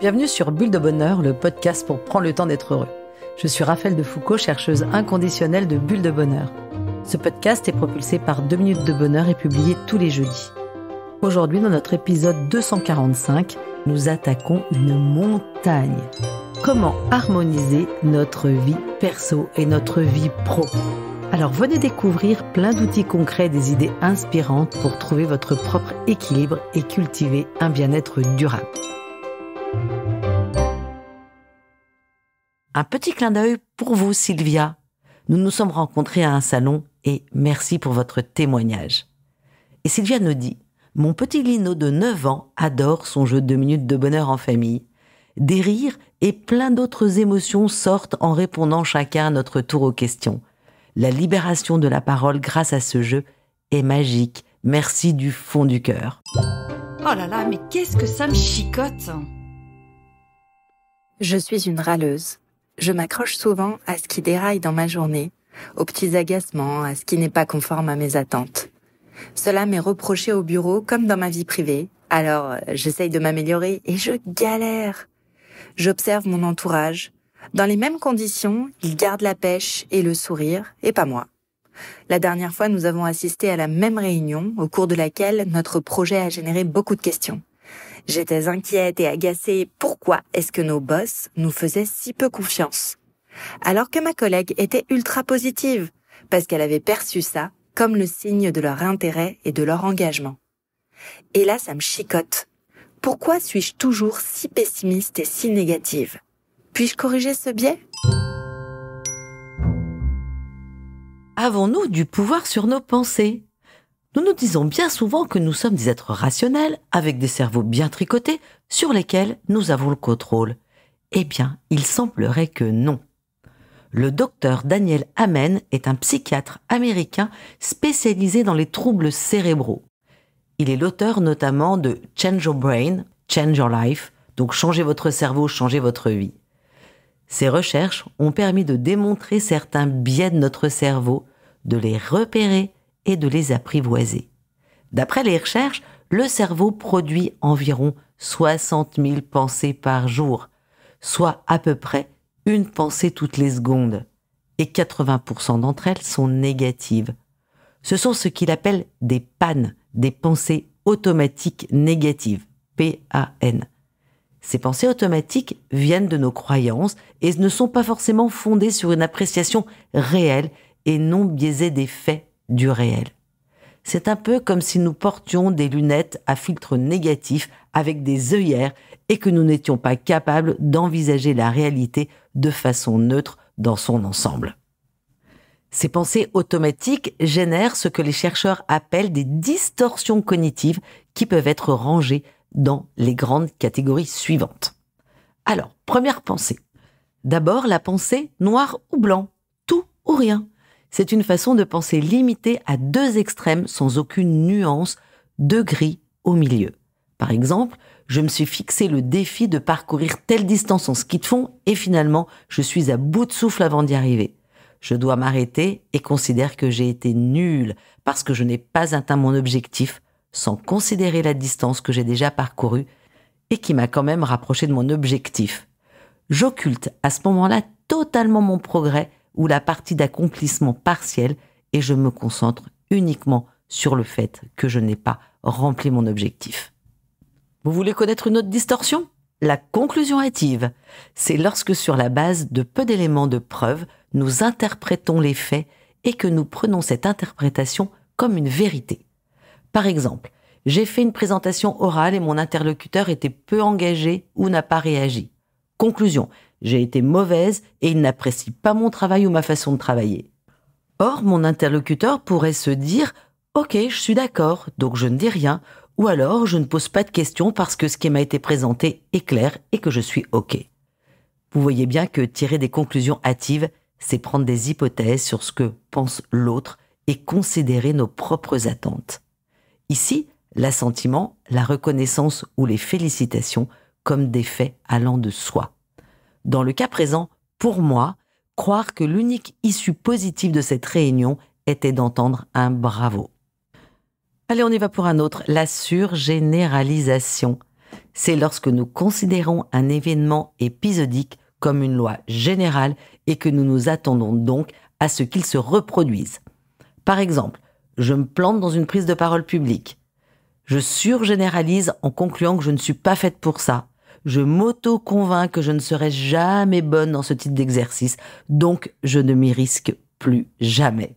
Bienvenue sur Bulle de Bonheur, le podcast pour prendre le temps d'être heureux. Je suis Raphaël de Foucault, chercheuse inconditionnelle de Bulle de Bonheur. Ce podcast est propulsé par 2 minutes de bonheur et publié tous les jeudis. Aujourd'hui, dans notre épisode 245, nous attaquons une montagne. Comment harmoniser notre vie perso et notre vie pro ? Alors venez découvrir plein d'outils concrets et des idées inspirantes pour trouver votre propre équilibre et cultiver un bien-être durable. Un petit clin d'œil pour vous, Sylvia. Nous nous sommes rencontrés à un salon et merci pour votre témoignage. Et Sylvia nous dit « Mon petit Lino de 9 ans adore son jeu 2 minutes de bonheur en famille. Des rires et plein d'autres émotions sortent en répondant chacun à notre tour aux questions. La libération de la parole grâce à ce jeu est magique. Merci du fond du cœur. » Oh là là, mais qu'est-ce que ça me chicote! Je suis une râleuse. Je m'accroche souvent à ce qui déraille dans ma journée, aux petits agacements, à ce qui n'est pas conforme à mes attentes. Cela m'est reproché au bureau comme dans ma vie privée, alors j'essaye de m'améliorer et je galère. J'observe mon entourage. Dans les mêmes conditions, ils gardent la pêche et le sourire, et pas moi. La dernière fois, nous avons assisté à la même réunion, au cours de laquelle notre projet a généré beaucoup de questions. J'étais inquiète et agacée. Pourquoi est-ce que nos boss nous faisaient si peu confiance? Alors que ma collègue était ultra positive, parce qu'elle avait perçu ça comme le signe de leur intérêt et de leur engagement. Et là, ça me chicote. Pourquoi suis-je toujours si pessimiste et si négative? Puis-je corriger ce biais? Avons-nous du pouvoir sur nos pensées ? Nous nous disons bien souvent que nous sommes des êtres rationnels, avec des cerveaux bien tricotés, sur lesquels nous avons le contrôle. Eh bien, il semblerait que non. Le docteur Daniel Amen est un psychiatre américain spécialisé dans les troubles cérébraux. Il est l'auteur notamment de Change Your Brain, Change Your Life, donc changez votre cerveau, changez votre vie. Ses recherches ont permis de démontrer certains biais de notre cerveau, de les repérer et de les apprivoiser. D'après les recherches, le cerveau produit environ 60 000 pensées par jour, soit à peu près une pensée toutes les secondes. Et 80% d'entre elles sont négatives. Ce sont ce qu'il appelle des PAN, des pensées automatiques négatives, P-A-N. Ces pensées automatiques viennent de nos croyances et ne sont pas forcément fondées sur une appréciation réelle et non biaisée des faits du réel. C'est un peu comme si nous portions des lunettes à filtre négatif avec des œillères et que nous n'étions pas capables d'envisager la réalité de façon neutre dans son ensemble. Ces pensées automatiques génèrent ce que les chercheurs appellent des distorsions cognitives qui peuvent être rangées dans les grandes catégories suivantes. Alors, première pensée. D'abord, la pensée noir ou blanc, tout ou rien. C'est une façon de penser limitée à 2 extrêmes sans aucune nuance, de gris au milieu. Par exemple, je me suis fixé le défi de parcourir telle distance en ski de fond et finalement, je suis à bout de souffle avant d'y arriver. Je dois m'arrêter et considère que j'ai été nulle parce que je n'ai pas atteint mon objectif sans considérer la distance que j'ai déjà parcourue et qui m'a quand même rapproché de mon objectif. J'occulte à ce moment-là totalement mon progrès ou la partie d'accomplissement partiel et je me concentre uniquement sur le fait que je n'ai pas rempli mon objectif. Vous voulez connaître une autre distorsion ? La conclusion hâtive. C'est lorsque sur la base de peu d'éléments de preuve, nous interprétons les faits et que nous prenons cette interprétation comme une vérité. Par exemple, j'ai fait une présentation orale et mon interlocuteur était peu engagé ou n'a pas réagi. Conclusion, j'ai été mauvaise et il n'apprécie pas mon travail ou ma façon de travailler. Or, mon interlocuteur pourrait se dire « Ok, je suis d'accord, donc je ne dis rien » ou alors je ne pose pas de questions parce que ce qui m'a été présenté est clair et que je suis ok. Vous voyez bien que tirer des conclusions hâtives, c'est prendre des hypothèses sur ce que pense l'autre et considérer nos propres attentes. Ici, l'assentiment, la reconnaissance ou les félicitations comme des faits allant de soi. Dans le cas présent, pour moi, croire que l'unique issue positive de cette réunion était d'entendre un bravo. Allez, on y va pour un autre, la surgénéralisation. C'est lorsque nous considérons un événement épisodique comme une loi générale et que nous nous attendons donc à ce qu'il se reproduise. Par exemple, je me plante dans une prise de parole publique. Je surgénéralise en concluant que je ne suis pas faite pour ça. Je m'auto-convainc que je ne serai jamais bonne dans ce type d'exercice, donc je ne m'y risque plus jamais.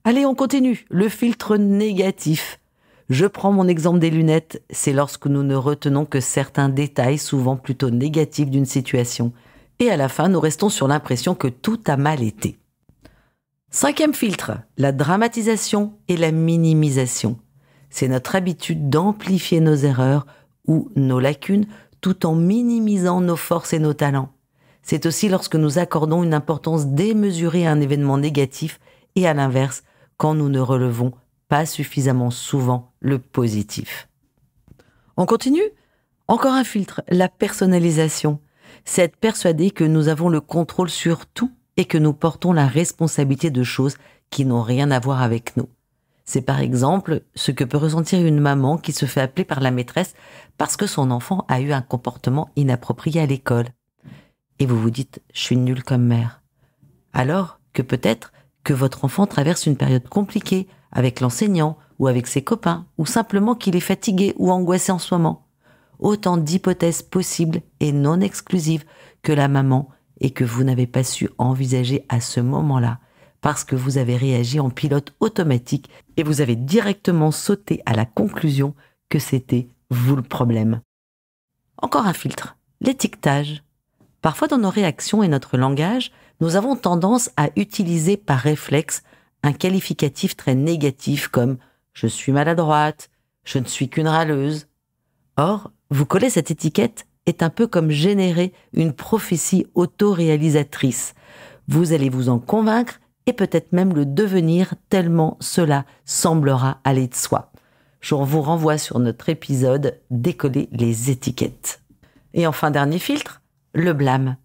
Allez, on continue. Le filtre négatif. Je prends mon exemple des lunettes. C'est lorsque nous ne retenons que certains détails, souvent plutôt négatifs d'une situation. Et à la fin, nous restons sur l'impression que tout a mal été. 5e filtre, la dramatisation et la minimisation. C'est notre habitude d'amplifier nos erreurs ou nos lacunes tout en minimisant nos forces et nos talents. C'est aussi lorsque nous accordons une importance démesurée à un événement négatif et à l'inverse, quand nous ne relevons pas suffisamment souvent le positif. On continue ? Encore un filtre, la personnalisation. C'est être persuadé que nous avons le contrôle sur tout et que nous portons la responsabilité de choses qui n'ont rien à voir avec nous. C'est par exemple ce que peut ressentir une maman qui se fait appeler par la maîtresse parce que son enfant a eu un comportement inapproprié à l'école. Et vous vous dites « je suis nulle comme mère ». Alors que peut-être que votre enfant traverse une période compliquée avec l'enseignant ou avec ses copains ou simplement qu'il est fatigué ou angoissé en ce moment. Autant d'hypothèses possibles et non exclusives que la maman et que vous n'avez pas su envisager à ce moment-là parce que vous avez réagi en pilote automatique et vous avez directement sauté à la conclusion que c'était vous le problème. Encore un filtre, l'étiquetage. Parfois dans nos réactions et notre langage, nous avons tendance à utiliser par réflexe un qualificatif très négatif comme « je suis maladroite »,« je ne suis qu'une râleuse ». Or, vous coller cette étiquette est un peu comme générer une prophétie autoréalisatrice. Vous allez vous en convaincre et peut-être même le devenir tellement cela semblera aller de soi. Je vous renvoie sur notre épisode « Décoller les étiquettes ». Et enfin, dernier filtre, le blâme.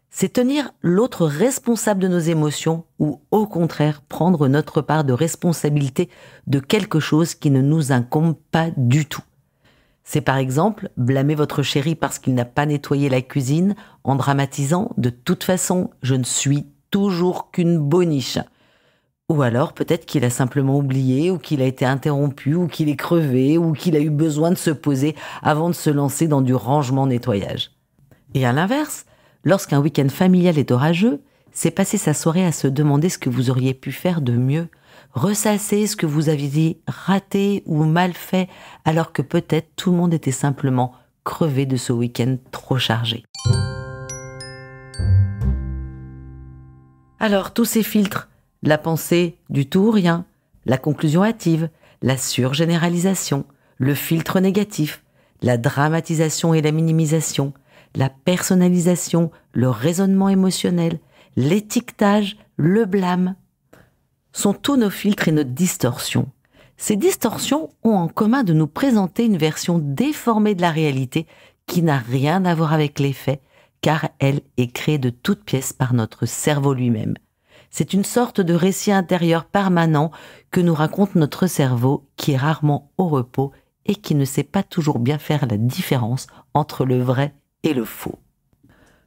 C'est tenir l'autre responsable de nos émotions ou au contraire prendre notre part de responsabilité de quelque chose qui ne nous incombe pas du tout. C'est par exemple blâmer votre chéri parce qu'il n'a pas nettoyé la cuisine en dramatisant « de toute façon, je ne suis toujours qu'une boniche ». Ou alors peut-être qu'il a simplement oublié ou qu'il a été interrompu ou qu'il est crevé ou qu'il a eu besoin de se poser avant de se lancer dans du rangement-nettoyage. Et à l'inverse, lorsqu'un week-end familial est orageux, c'est passer sa soirée à se demander ce que vous auriez pu faire de mieux, ressasser ce que vous aviez raté ou mal fait, alors que peut-être tout le monde était simplement crevé de ce week-end trop chargé. Alors, tous ces filtres, la pensée du tout ou rien, la conclusion hâtive, la surgénéralisation, le filtre négatif, la dramatisation et la minimisation, la personnalisation, le raisonnement émotionnel, l'étiquetage, le blâme, sont tous nos filtres et nos distorsions. Ces distorsions ont en commun de nous présenter une version déformée de la réalité qui n'a rien à voir avec les faits, car elle est créée de toutes pièces par notre cerveau lui-même. C'est une sorte de récit intérieur permanent que nous raconte notre cerveau qui est rarement au repos et qui ne sait pas toujours bien faire la différence entre le vrai et le faux.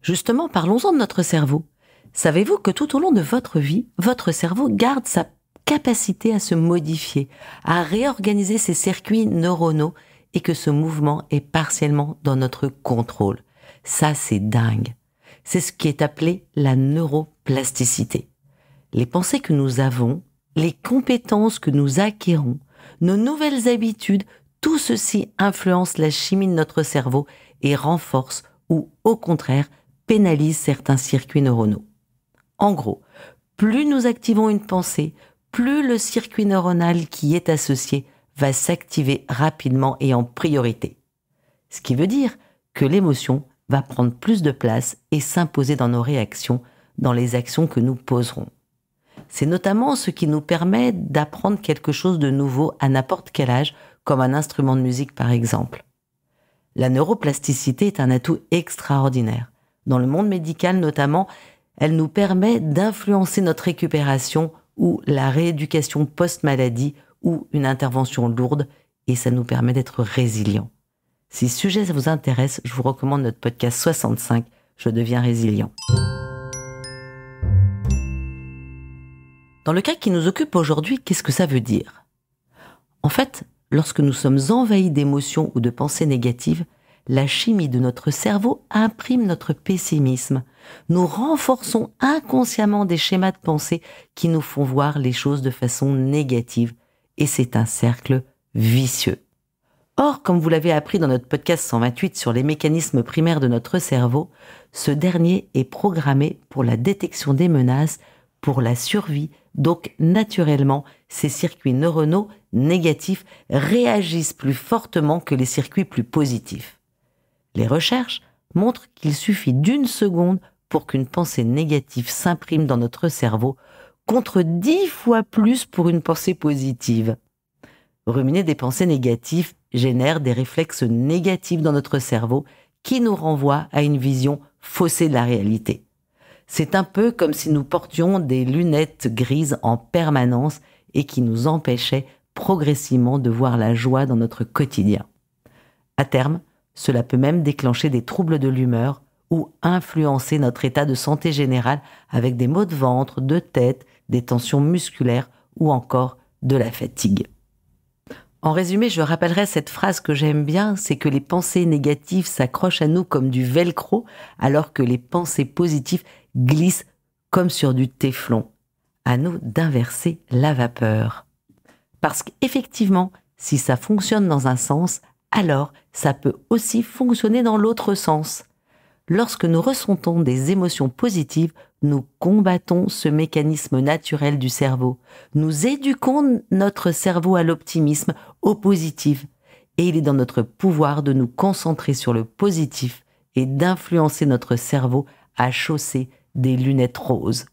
Justement, parlons-en de notre cerveau. Savez-vous que tout au long de votre vie, votre cerveau garde sa capacité à se modifier, à réorganiser ses circuits neuronaux et que ce mouvement est partiellement dans notre contrôle. Ça, c'est dingue. C'est ce qui est appelé la neuroplasticité. Les pensées que nous avons, les compétences que nous acquérons, nos nouvelles habitudes, tout ceci influence la chimie de notre cerveau et renforce ou, au contraire, pénalise certains circuits neuronaux. En gros, plus nous activons une pensée, plus le circuit neuronal qui y est associé va s'activer rapidement et en priorité. Ce qui veut dire que l'émotion va prendre plus de place et s'imposer dans nos réactions, dans les actions que nous poserons. C'est notamment ce qui nous permet d'apprendre quelque chose de nouveau à n'importe quel âge, comme un instrument de musique par exemple. La neuroplasticité est un atout extraordinaire. Dans le monde médical notamment, elle nous permet d'influencer notre récupération ou la rééducation post-maladie ou une intervention lourde et ça nous permet d'être résilients. Si ce sujet vous intéresse, je vous recommande notre podcast 65, Je deviens résilient. Dans le cas qui nous occupe aujourd'hui, qu'est-ce que ça veut dire ? En fait, lorsque nous sommes envahis d'émotions ou de pensées négatives, la chimie de notre cerveau imprime notre pessimisme. Nous renforçons inconsciemment des schémas de pensée qui nous font voir les choses de façon négative. Et c'est un cercle vicieux. Or, comme vous l'avez appris dans notre podcast 128 sur les mécanismes primaires de notre cerveau, ce dernier est programmé pour la détection des menaces, pour la survie. Donc, naturellement, ces circuits neuronaux négatifs réagissent plus fortement que les circuits plus positifs. Les recherches montrent qu'il suffit d'1 seconde pour qu'une pensée négative s'imprime dans notre cerveau, contre 10 fois plus pour une pensée positive. Ruminer des pensées négatives génère des réflexes négatifs dans notre cerveau qui nous renvoient à une vision faussée de la réalité. C'est un peu comme si nous portions des lunettes grises en permanence et qui nous empêchaient progressivement de voir la joie dans notre quotidien. À terme, cela peut même déclencher des troubles de l'humeur ou influencer notre état de santé général avec des maux de ventre, de tête, des tensions musculaires ou encore de la fatigue. En résumé, je rappellerai cette phrase que j'aime bien, c'est que les pensées négatives s'accrochent à nous comme du velcro, alors que les pensées positives glissent comme sur du téflon. À nous d'inverser la vapeur. Parce qu'effectivement, si ça fonctionne dans un sens, alors ça peut aussi fonctionner dans l'autre sens. Lorsque nous ressentons des émotions positives, nous combattons ce mécanisme naturel du cerveau. Nous éduquons notre cerveau à l'optimisme, au positif. Et il est dans notre pouvoir de nous concentrer sur le positif et d'influencer notre cerveau à chausser des lunettes roses.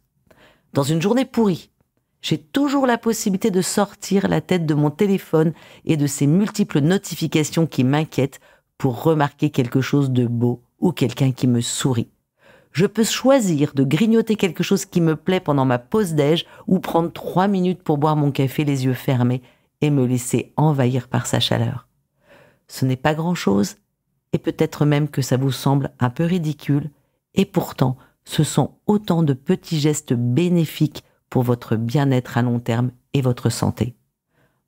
Dans une journée pourrie, j'ai toujours la possibilité de sortir la tête de mon téléphone et de ces multiples notifications qui m'inquiètent pour remarquer quelque chose de beau ou quelqu'un qui me sourit. Je peux choisir de grignoter quelque chose qui me plaît pendant ma pause déj ou prendre 3 minutes pour boire mon café les yeux fermés et me laisser envahir par sa chaleur. Ce n'est pas grand-chose et peut-être même que ça vous semble un peu ridicule et pourtant ce sont autant de petits gestes bénéfiques pour votre bien-être à long terme et votre santé.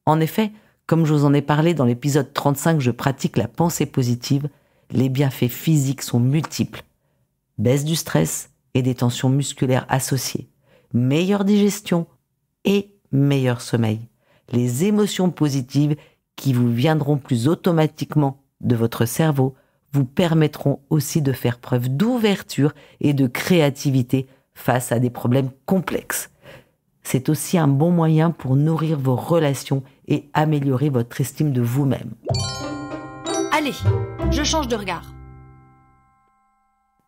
En effet, comme je vous en ai parlé dans l'épisode 35, je pratique la pensée positive, les bienfaits physiques sont multiples. Baisse du stress et des tensions musculaires associées, meilleure digestion et meilleur sommeil. Les émotions positives qui vous viendront plus automatiquement de votre cerveau vous permettront aussi de faire preuve d'ouverture et de créativité face à des problèmes complexes. C'est aussi un bon moyen pour nourrir vos relations et améliorer votre estime de vous-même. Allez, je change de regard.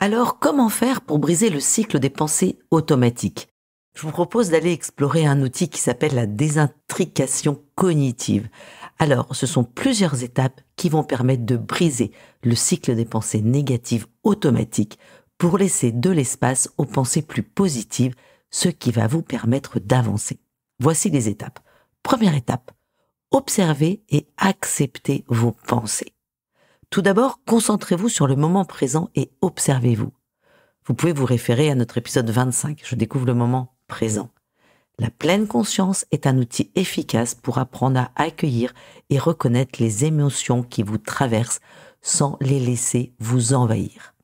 Alors, comment faire pour briser le cycle des pensées automatiques ? Je vous propose d'aller explorer un outil qui s'appelle la désintrication cognitive. Alors, ce sont plusieurs étapes qui vont permettre de briser le cycle des pensées négatives automatiques pour laisser de l'espace aux pensées plus positives, ce qui va vous permettre d'avancer. Voici les étapes. Première étape, observez et acceptez vos pensées. Tout d'abord, concentrez-vous sur le moment présent et observez-vous. Vous pouvez vous référer à notre épisode 25, Je découvre le moment présent. La pleine conscience est un outil efficace pour apprendre à accueillir et reconnaître les émotions qui vous traversent sans les laisser vous envahir.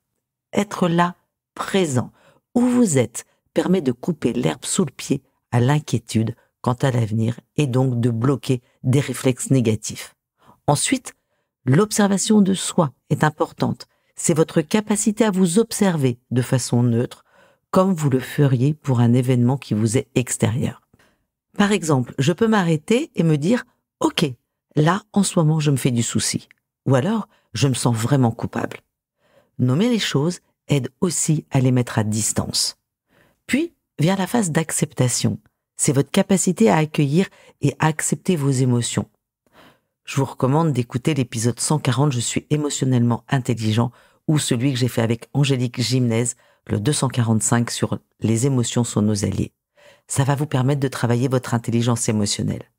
Être là, présent, où vous êtes, permet de couper l'herbe sous le pied à l'inquiétude quant à l'avenir et donc de bloquer des réflexes négatifs. Ensuite, l'observation de soi est importante. C'est votre capacité à vous observer de façon neutre, comme vous le feriez pour un événement qui vous est extérieur. Par exemple, je peux m'arrêter et me dire « Ok, là, en ce moment, je me fais du souci. » Ou alors, je me sens vraiment coupable. Nommer les choses aide aussi à les mettre à distance. Puis vient la phase d'acceptation. C'est votre capacité à accueillir et à accepter vos émotions. Je vous recommande d'écouter l'épisode 140 « Je suis émotionnellement intelligent » ou celui que j'ai fait avec Angélique Gimnez, le 245 sur « Les émotions sont nos alliés ». Ça va vous permettre de travailler votre intelligence émotionnelle.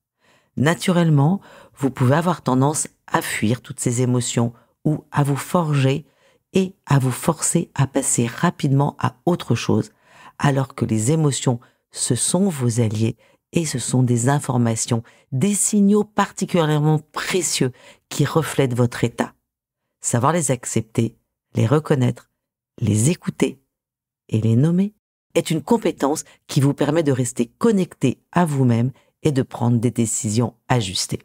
Naturellement, vous pouvez avoir tendance à fuir toutes ces émotions ou à vous forger et à vous forcer à passer rapidement à autre chose, alors que les émotions, ce sont vos alliés et ce sont des informations, des signaux particulièrement précieux qui reflètent votre état. Savoir les accepter, les reconnaître, les écouter et les nommer est une compétence qui vous permet de rester connecté à vous-même et de prendre des décisions ajustées.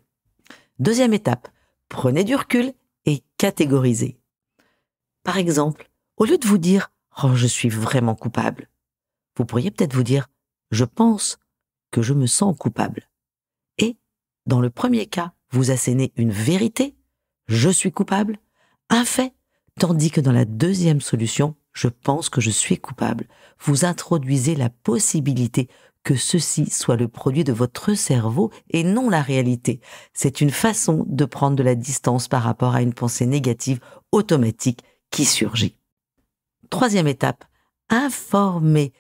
Deuxième étape, prenez du recul et catégorisez. Par exemple, au lieu de vous dire « Oh, je suis vraiment coupable », vous pourriez peut-être vous dire « Je pense que je me sens coupable ». Et, dans le premier cas, vous assénez une vérité « Je suis coupable », un fait, tandis que dans la deuxième solution, « Je pense que je suis coupable », vous introduisez la possibilité que ceci soit le produit de votre cerveau et non la réalité. C'est une façon de prendre de la distance par rapport à une pensée négative automatique qui surgit. Troisième étape, informez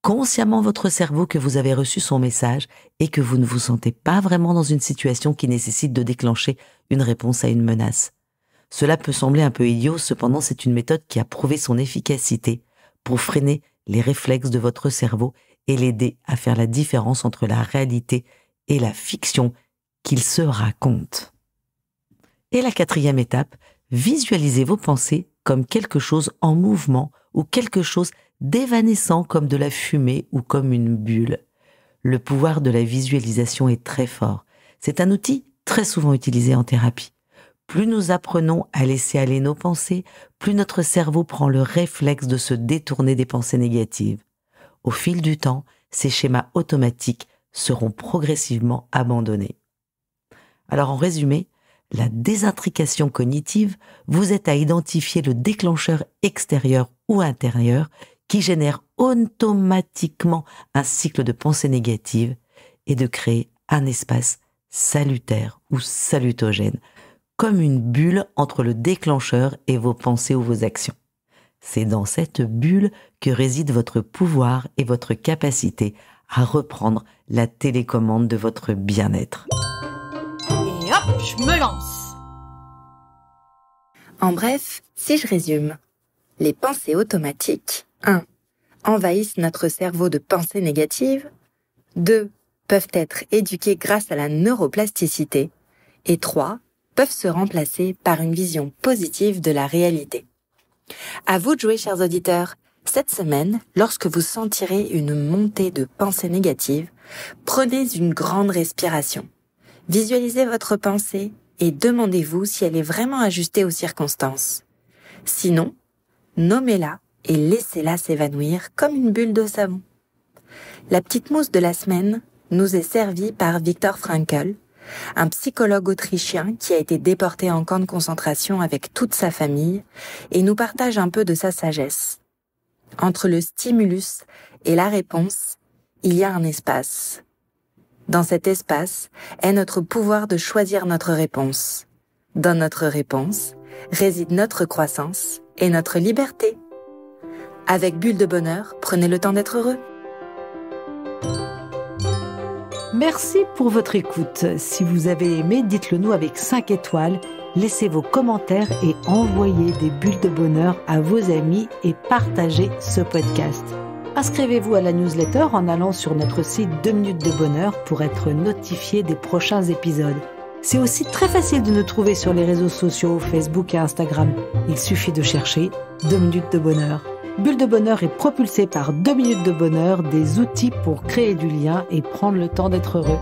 consciemment votre cerveau que vous avez reçu son message et que vous ne vous sentez pas vraiment dans une situation qui nécessite de déclencher une réponse à une menace. Cela peut sembler un peu idiot, cependant c'est une méthode qui a prouvé son efficacité pour freiner les réflexes de votre cerveau et l'aider à faire la différence entre la réalité et la fiction qu'il se raconte. Et la quatrième étape, visualisez vos pensées comme quelque chose en mouvement ou quelque chose d'évanescent comme de la fumée ou comme une bulle. Le pouvoir de la visualisation est très fort. C'est un outil très souvent utilisé en thérapie. Plus nous apprenons à laisser aller nos pensées, plus notre cerveau prend le réflexe de se détourner des pensées négatives. Au fil du temps, ces schémas automatiques seront progressivement abandonnés. Alors en résumé, la désintrication cognitive vous aide à identifier le déclencheur extérieur ou intérieur qui génère automatiquement un cycle de pensées négatives et de créer un espace salutaire ou salutogène, comme une bulle entre le déclencheur et vos pensées ou vos actions. C'est dans cette bulle que réside votre pouvoir et votre capacité à reprendre la télécommande de votre bien-être. Et hop, je me lance. En bref, si je résume, les pensées automatiques, 1. envahissent notre cerveau de pensées négatives, 2. peuvent être éduquées grâce à la neuroplasticité, et 3. peuvent se remplacer par une vision positive de la réalité. À vous de jouer, chers auditeurs. Cette semaine, lorsque vous sentirez une montée de pensées négatives, prenez une grande respiration. Visualisez votre pensée et demandez-vous si elle est vraiment ajustée aux circonstances. Sinon, nommez-la et laissez-la s'évanouir comme une bulle de savon. La petite mousse de la semaine nous est servie par Viktor Frankl, un psychologue autrichien qui a été déporté en camp de concentration avec toute sa famille et nous partage un peu de sa sagesse. Entre le stimulus et la réponse, il y a un espace. Dans cet espace est notre pouvoir de choisir notre réponse. Dans notre réponse réside notre croissance et notre liberté. Avec Bulle de Bonheur, prenez le temps d'être heureux. Merci pour votre écoute. Si vous avez aimé, dites-le nous avec 5 étoiles. Laissez vos commentaires et envoyez des bulles de bonheur à vos amis et partagez ce podcast. Inscrivez-vous à la newsletter en allant sur notre site 2 minutes de bonheur pour être notifié des prochains épisodes. C'est aussi très facile de nous trouver sur les réseaux sociaux, Facebook et Instagram. Il suffit de chercher 2 minutes de bonheur. Bulle de bonheur est propulsée par 2 minutes de bonheur, des outils pour créer du lien et prendre le temps d'être heureux.